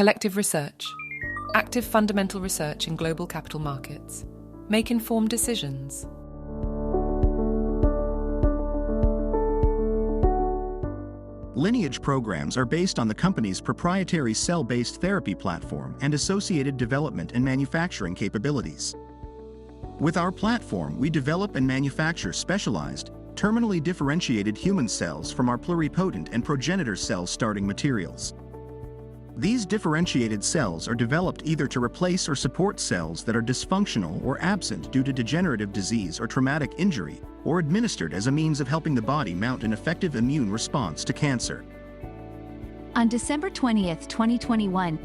Collective research. Active fundamental research in global capital markets. Make informed decisions. Lineage programs are based on the company's proprietary cell-based therapy platform and associated development and manufacturing capabilities. With our platform, we develop and manufacture specialized, terminally differentiated human cells from our pluripotent and progenitor cell starting materials. These differentiated cells are developed either to replace or support cells that are dysfunctional or absent due to degenerative disease or traumatic injury, or administered as a means of helping the body mount an effective immune response to cancer. On December 20, 2021,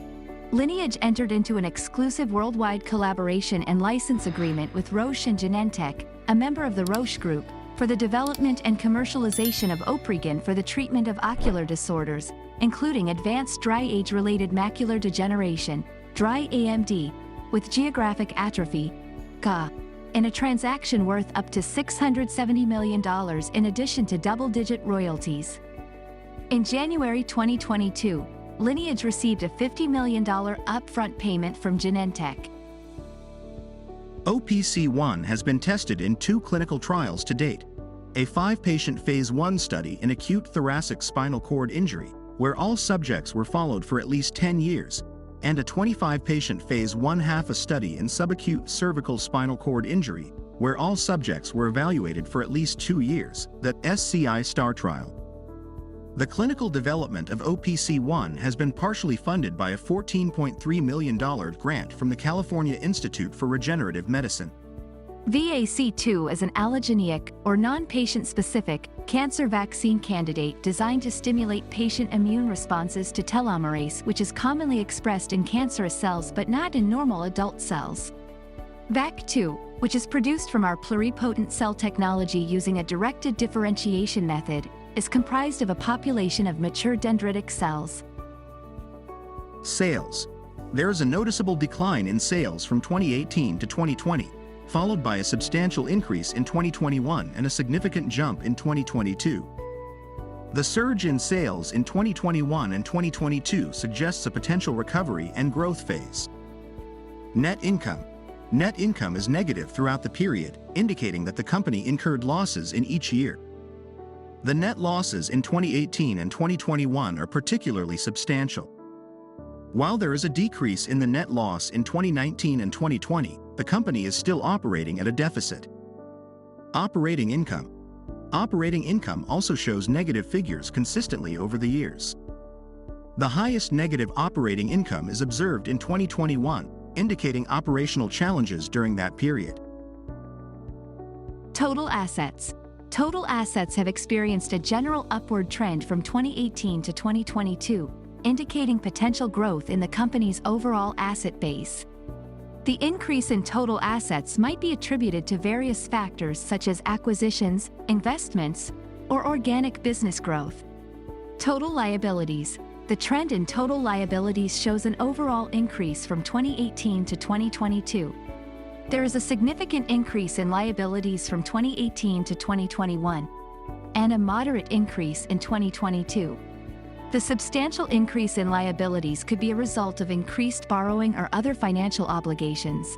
Lineage entered into an exclusive worldwide collaboration and license agreement with Roche and Genentech, a member of the Roche Group, for the development and commercialization of Oprigen for the treatment of ocular disorders, including advanced dry age-related macular degeneration, dry AMD, with geographic atrophy, GA, in a transaction worth up to $670 million in addition to double-digit royalties. In January 2022, Lineage received a $50 million upfront payment from Genentech. OPC1 has been tested in 2 clinical trials to date: a 5-patient phase 1 study in acute thoracic spinal cord injury, where all subjects were followed for at least 10 years, and a 25-patient phase 1/2 study in subacute cervical spinal cord injury, where all subjects were evaluated for at least 2 years, the SCI STAR trial. The clinical development of OPC1 has been partially funded by a $14.3 million grant from the California Institute for Regenerative Medicine. VAC2 is an allogeneic, or non-patient-specific, cancer vaccine candidate designed to stimulate patient immune responses to telomerase, which is commonly expressed in cancerous cells but not in normal adult cells. VAC2, which is produced from our pluripotent cell technology using a directed differentiation method, is comprised of a population of mature dendritic cells. Sales. There is a noticeable decline in sales from 2018 to 2020, followed by a substantial increase in 2021 and a significant jump in 2022. The surge in sales in 2021 and 2022 suggests a potential recovery and growth phase. Net income. Net income is negative throughout the period, indicating that the company incurred losses in each year. The net losses in 2018 and 2021 are particularly substantial. While there is a decrease in the net loss in 2019 and 2020, the company is still operating at a deficit. Operating income. Operating income also shows negative figures consistently over the years. The highest negative operating income is observed in 2021, indicating operational challenges during that period. Total assets. Total assets have experienced a general upward trend from 2018 to 2022, indicating potential growth in the company's overall asset base. The increase in total assets might be attributed to various factors such as acquisitions, investments, or organic business growth. Total liabilities. The trend in total liabilities shows an overall increase from 2018 to 2022. There is a significant increase in liabilities from 2018 to 2021, and a moderate increase in 2022. The substantial increase in liabilities could be a result of increased borrowing or other financial obligations.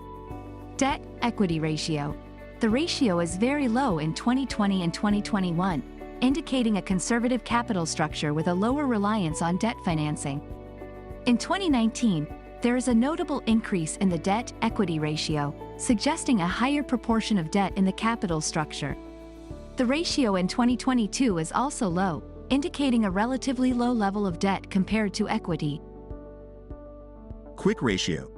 Debt-equity ratio. The ratio is very low in 2020 and 2021, indicating a conservative capital structure with a lower reliance on debt financing. In 2019, there is a notable increase in the debt-equity ratio, suggesting a higher proportion of debt in the capital structure. The ratio in 2022 is also low, indicating a relatively low level of debt compared to equity. Quick ratio.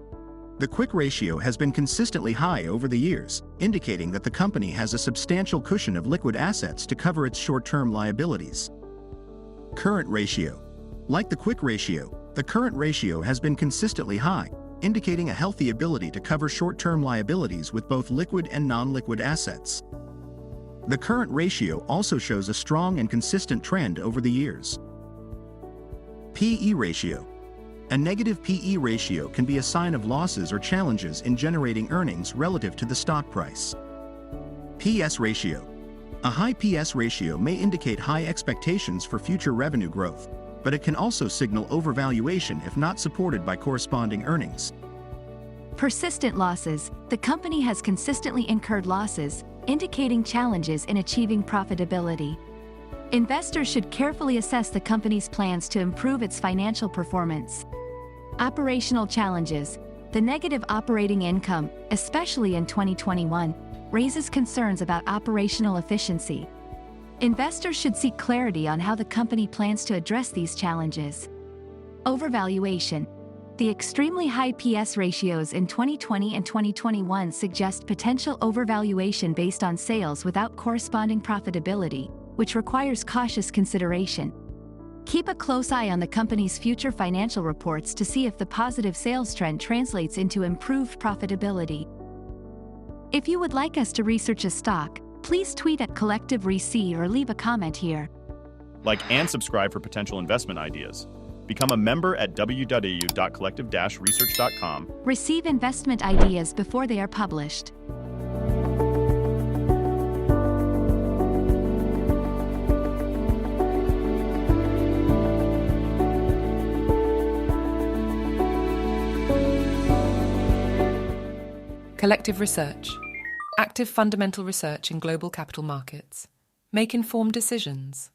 The quick ratio has been consistently high over the years, indicating that the company has a substantial cushion of liquid assets to cover its short-term liabilities. Current ratio. Like the quick ratio, the current ratio has been consistently high, indicating a healthy ability to cover short-term liabilities with both liquid and non-liquid assets. The current ratio also shows a strong and consistent trend over the years. P/E ratio. A negative P/E ratio can be a sign of losses or challenges in generating earnings relative to the stock price. P/S ratio. A high P/S ratio may indicate high expectations for future revenue growth. but it can also signal overvaluation if not supported by corresponding earnings. Persistent losses. The company has consistently incurred losses, indicating challenges in achieving profitability. Investors should carefully assess the company's plans to improve its financial performance. Operational challenges. The negative operating income, especially in 2021, raises concerns about operational efficiency. Investors should seek clarity on how the company plans to address these challenges. Overvaluation. The extremely high PS ratios in 2020 and 2021 suggest potential overvaluation based on sales without corresponding profitability, which requires cautious consideration. Keep a close eye on the company's future financial reports to see if the positive sales trend translates into improved profitability. If you would like us to research a stock, please tweet at Collective REC or leave a comment here. Like and subscribe for potential investment ideas. Become a member at www.collective-research.com. Receive investment ideas before they are published. Collective research. Active fundamental research in global capital markets. Make informed decisions.